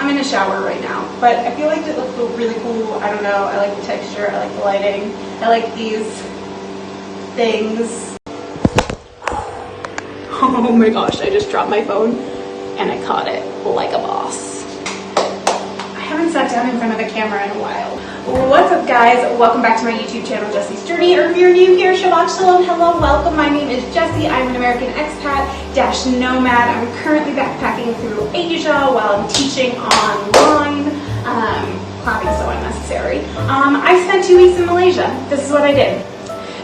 I'm in a shower right now, but I feel like it looks really cool. I don't know, I like the texture, I like the lighting, I like these things. Oh my gosh, I just dropped my phone and I caught it like a boss. I haven't sat down in front of a camera in a while. What's up guys? Welcome back to my YouTube channel, Jessi's Journey, or if you're new here, Shabbat Shalom, hello, welcome. My name is Jessi. I'm an American expat-nomad. I'm currently backpacking through Asia while I'm teaching online. Clapping so unnecessary. I spent 2 weeks in Malaysia. This is what I did.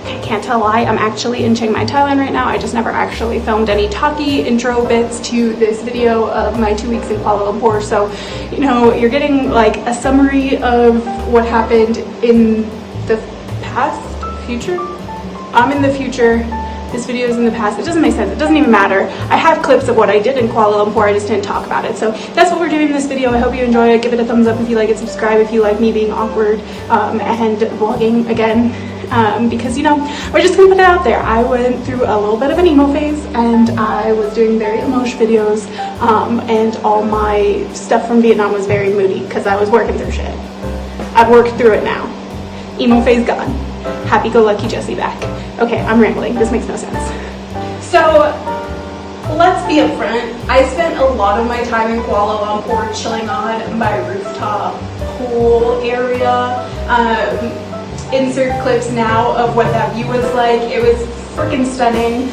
I can't tell a lie, I'm actually in Chiang Mai, Thailand right now. I just never actually filmed any talky intro bits to this video of my 2 weeks in Kuala Lumpur. So, you know, you're getting like a summary of what happened in the past, future? I'm in the future, this video is in the past. It doesn't make sense, it doesn't even matter. I have clips of what I did in Kuala Lumpur, I just didn't talk about it. So that's what we're doing in this video. I hope you enjoy it. Give it a thumbs up if you like it, subscribe if you like me being awkward and vlogging again. Because, you know, we're just gonna put it out there. I went through a little bit of an emo phase and I was doing very emotional videos and all my stuff from Vietnam was very moody because I was working through shit. I've worked through it now. Emo phase gone. Happy-go-lucky Jessi back. Okay, I'm rambling. This makes no sense. So, let's be upfront. I spent a lot of my time in Kuala Lumpur chilling on my rooftop pool area. Insert clips now of what that view was like. It was freaking stunning.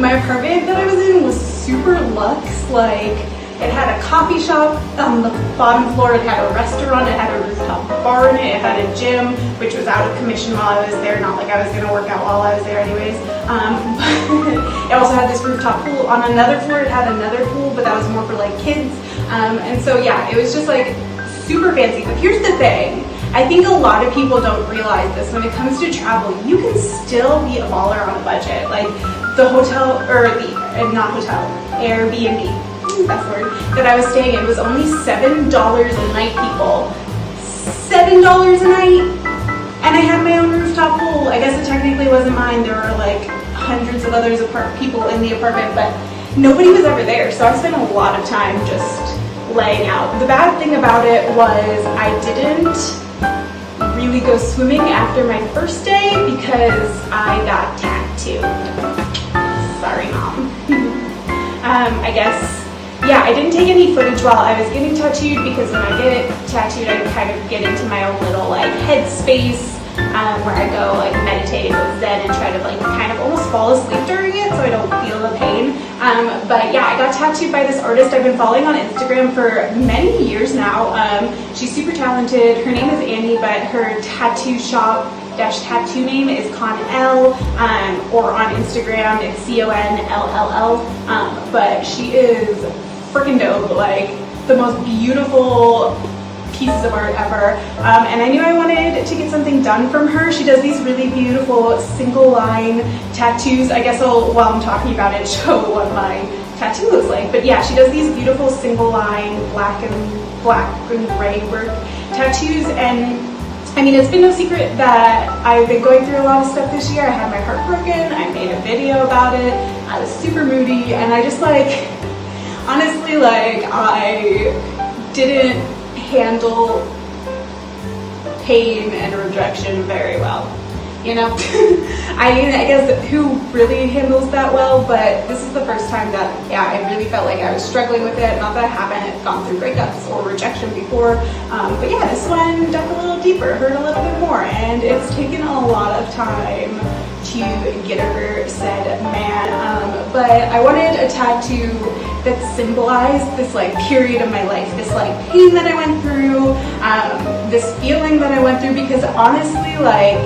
My apartment that I was in was super luxe. Like, it had a coffee shop on the bottom floor, it had a restaurant, it had a rooftop bar in it, it had a gym, which was out of commission while I was there, not like I was gonna work out while I was there anyways. It also had this rooftop pool. On another floor it had another pool, but that was more for like kids. And so yeah, it was just like super fancy. But here's the thing, I think a lot of people don't realize this. When it comes to travel, you can still be a baller on a budget. Like the hotel, or the, not hotel, Airbnb, that's the word, that I was staying in was only $7 a night, people. $7 a night? And I had my own rooftop pool. I guess it technically wasn't mine. There were like hundreds of others people in the apartment, but nobody was ever there. So I spent a lot of time just laying out. The bad thing about it was I didn't really go swimming after my first day because I got tattooed. Sorry, Mom. I guess, yeah, I didn't take any footage while I was getting tattooed because when I get tattooed, I kind of get into my own little like head space where I go like meditate with Zen and try to like kind of almost fall asleep during it so I don't feel the pain. But yeah, I got tattooed by this artist I've been following on Instagram for many years now. She's super talented. Her name is Annie, but her tattoo shop tattoo name is CONL, or on Instagram it's CONLLL. But she is freaking dope, like the most beautiful pieces of art ever. And I knew I wanted to get something done from her. She does these really beautiful single line tattoos. I guess while I'm talking about it, show what my tattoo looks like. But yeah, she does these beautiful single line black and gray work tattoos. And I mean, it's been no secret that I've been going through a lot of stuff this year. I had my heart broken. I made a video about it. I was super moody, and I just like, honestly, like I didn't handle pain and rejection very well, you know. I guess who really handles that well, but this is the first time that, yeah, I really felt like I was struggling with it. Not that I haven't gone through breakups or rejection before, but yeah, this one dug a little deeper, hurt a little bit more, and it's taken a lot of time to get over said man. But I wanted a tattoo that symbolized this like period of my life, this like pain that I went through, this feeling that I went through, because honestly, like,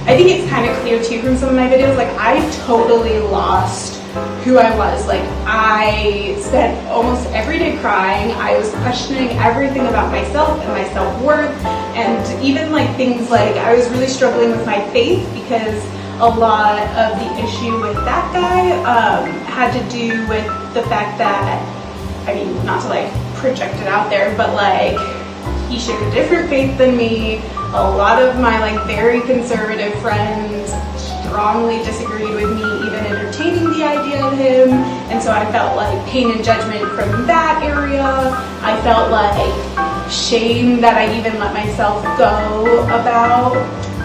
I think it's kind of clear too from some of my videos, like I totally lost who I was. Like I spent almost every day crying. I was questioning everything about myself and my self-worth, and even like things like I was really struggling with my faith because a lot of the issue with that guy had to do with the fact that, I mean, not to like project it out there, but like he shared a different faith than me. A lot of my like very conservative friends strongly disagreed with me even entertaining the idea of him, and so I felt like pain and judgment from that area. I felt like shame that I even let myself go about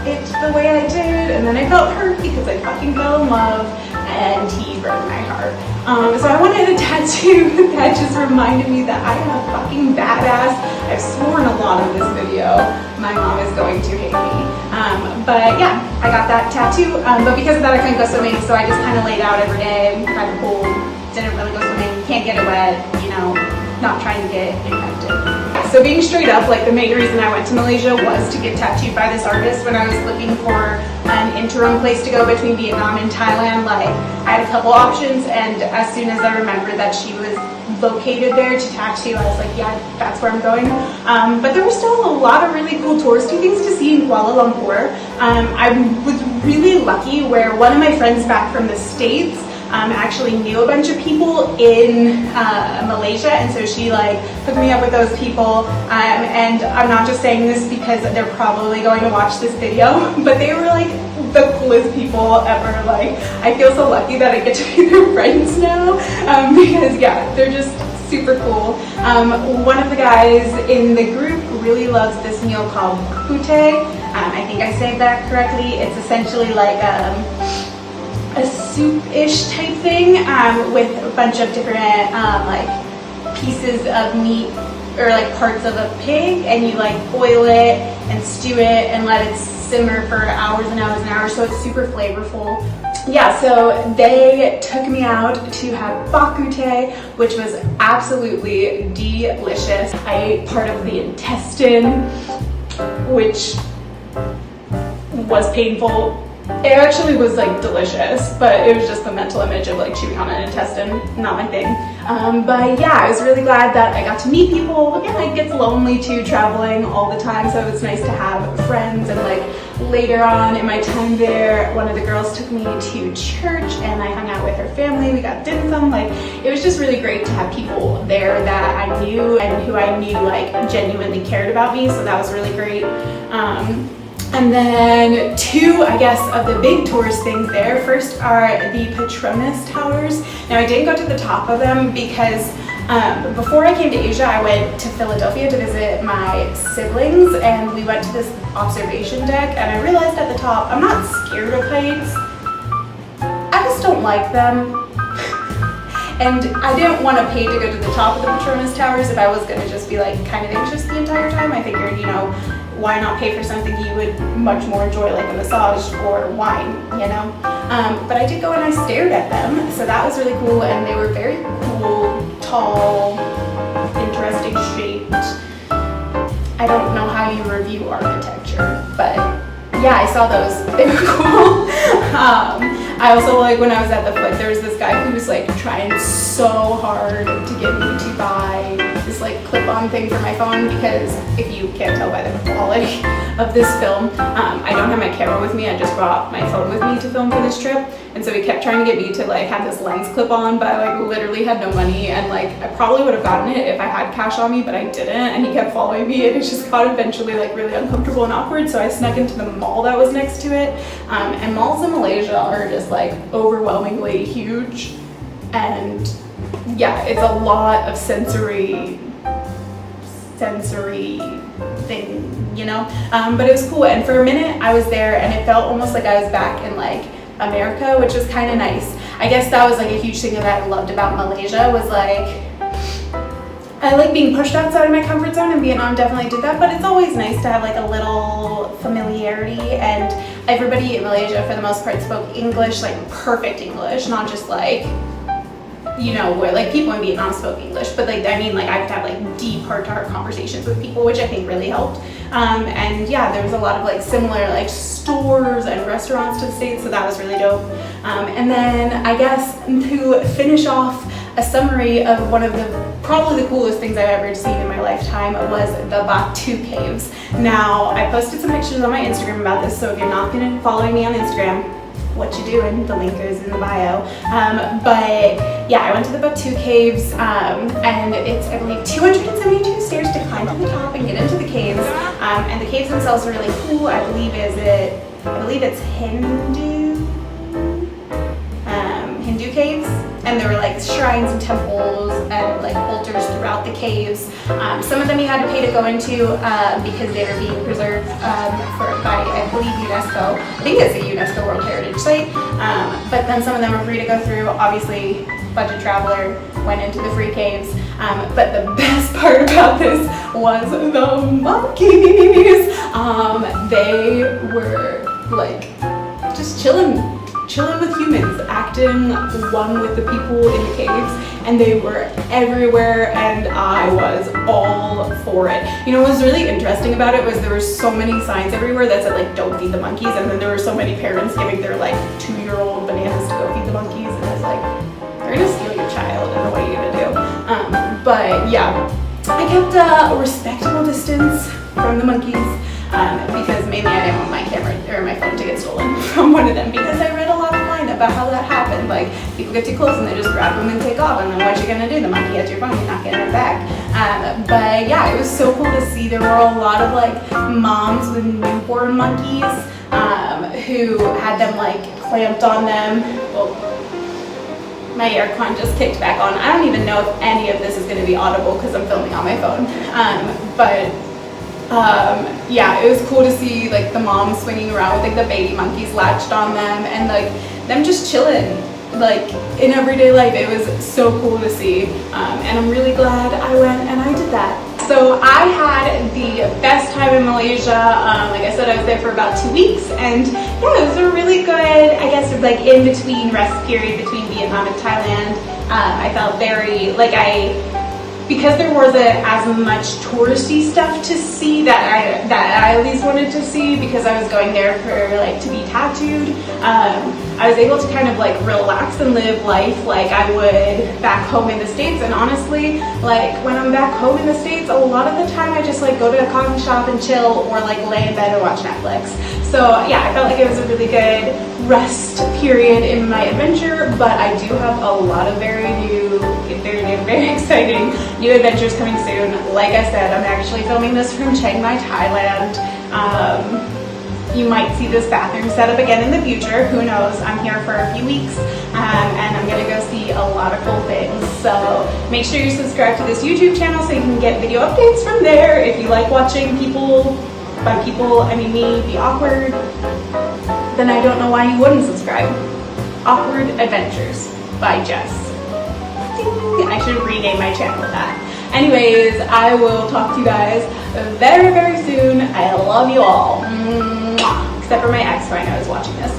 it the way I did, and then I felt hurt because I fucking fell in love and he broke my heart. So I wanted a tattoo that just reminded me that I am a fucking badass. I've sworn a lot in this video. My mom is going to hate me. But yeah, I got that tattoo. But because of that, I couldn't go swimming, so I just kind of laid out every day by the pool. Didn't really go swimming. Can't get it wet, you know, not trying to get infected. So being straight up, like the main reason I went to Malaysia was to get tattooed by this artist. When I was looking for an interim place to go between Vietnam and Thailand, like I had a couple options, and as soon as I remembered that she was located there to tattoo, I was like, yeah, that's where I'm going. But there were still a lot of really cool touristy things to see in Kuala Lumpur. I was really lucky where one of my friends back from the States actually knew a bunch of people in Malaysia, and so she like hooked me up with those people, and I'm not just saying this because they're probably going to watch this video, but they were like the coolest people ever. Like, I feel so lucky that I get to be their friends now, because yeah, they're just super cool. One of the guys in the group really loves this meal called pute. I think I said that correctly. It's essentially like a soup-ish type thing with a bunch of different like pieces of meat or like parts of a pig, and you like boil it and stew it and let it simmer for hours and hours and hours, so it's super flavorful. Yeah, so they took me out to have bak kut teh, which was absolutely delicious. I ate part of the intestine, which was painful. It actually was like delicious, but it was just the mental image of like chewing on an intestine, not my thing. But yeah, I was really glad that I got to meet people. Again, it gets lonely too traveling all the time, so it's nice to have friends. And like later on in my time there, one of the girls took me to church and I hung out with her family. We got dim sum. Like, it was just really great to have people there that I knew and who I knew like genuinely cared about me, so that was really great. And then two, I guess, of the big tourist things there. First are the Petronas Towers. Now, I didn't go to the top of them because before I came to Asia, I went to Philadelphia to visit my siblings, and we went to this observation deck, and I realized at the top, I'm not scared of heights, I just don't like them. And I didn't want to pay to go to the top of the Petronas Towers if I was going to just be like kind of anxious the entire time. I figured, you know, why not pay for something you would much more enjoy, like a massage or wine, you know? But I did go and I stared at them, so that was really cool, and they were very cool, tall, interesting shaped. I don't know how you review architecture, but yeah, I saw those. They were cool. I also, like, when I was at the foot, there was this guy who was like trying so hard to get me to buy this like clip-on thing for my phone, because if you can't tell by the quality of this film, I don't have my camera with me. I just brought my phone with me to film for this trip, and so he kept trying to get me to like have this lens clip on, but I like literally had no money, and like I probably would have gotten it if I had cash on me, but I didn't, and he kept following me, and it just got eventually like really uncomfortable and awkward, so I snuck into the mall that was next to it. And malls in Malaysia are just like overwhelmingly huge, and yeah, it's a lot of sensory thing, you know, but it was cool. And for a minute I was there and it felt almost like I was back in like America, which was kind of nice. I guess that was like a huge thing that I loved about Malaysia, was like I like being pushed outside of my comfort zone, and Vietnam definitely did that, but it's always nice to have like a little familiarity, and everybody in Malaysia for the most part spoke English, like perfect English, not just like, you know, where like people in Vietnam spoke English, but like, I mean, like I could have like deep heart-to-heart conversations with people, which I think really helped. And yeah, there was a lot of like similar like stores and restaurants to the States, so that was really dope. And then I guess to finish off a summary of one of the probably the coolest things I've ever seen in my lifetime was the Batu Caves. Now, I posted some pictures on my Instagram about this, so if you're not following me on Instagram, what you doing? The link is in the bio. But yeah, I went to the Batu Caves, and it's, I believe, 272 stairs to climb to the top and get into the caves. And the caves themselves are really cool. I believe it's Hindu caves, and there were like shrines and temples and like altars throughout the caves. Some of them you had to pay to go into because they were being preserved by, I believe, UNESCO. I think it's a UNESCO World Heritage Site. But then some of them were free to go through. Obviously, budget traveler went into the free caves. But the best part about this was the monkeys. They were like just chilling with humans, acting one with the people in the caves, and they were everywhere, and I was all for it. You know what was really interesting about it was there were so many signs everywhere that said like don't feed the monkeys, and then there were so many parents giving their like 2-year-old bananas to go feed the monkeys, and I was like, they're gonna steal your child, and what are you gonna do? But yeah, I kept a respectable distance from the monkeys. Because mainly I didn't want my camera or my phone to get stolen from one of them, because I read a lot online about how that happened. Like, people get too close and they just grab them and take off, and then what you gonna do? The monkey has your phone, you're not getting it back. But yeah, it was so cool to see. There were a lot of like moms with newborn monkeys who had them like clamped on them. Well, my aircon just kicked back on. I don't even know if any of this is going to be audible because I'm filming on my phone. Yeah, it was cool to see like the mom swinging around with like the baby monkeys latched on them, and like them just chilling like in everyday life. It was so cool to see, and I'm really glad I went and I did that. So I had the best time in Malaysia. Like I said, I was there for about 2 weeks, and yeah, it was a really good, I guess, like in between rest period between Vietnam and Thailand. I felt very like because there wasn't as much touristy stuff to see that I at least wanted to see, because I was going there for like to be tattooed. I was able to kind of like relax and live life like I would back home in the States. And honestly, like when I'm back home in the States, a lot of the time I just like go to a coffee shop and chill, or like lay in bed and watch Netflix. So yeah, I felt like it was a really good rest period in my adventure, but I do have a lot of very exciting new adventures coming soon. Like I said, I'm actually filming this from Chiang Mai, Thailand. You might see this bathroom set up again in the future. Who knows? I'm here for a few weeks, and I'm gonna go see a lot of cool things. So make sure you subscribe to this YouTube channel so you can get video updates from there. If you like watching people, by people I mean me, be awkward, then I don't know why you wouldn't subscribe. Awkward Adventures by Jess. I should rename my channel that. Anyways, I will talk to you guys very, very soon. I love you all. Except for my ex, who I know is watching this.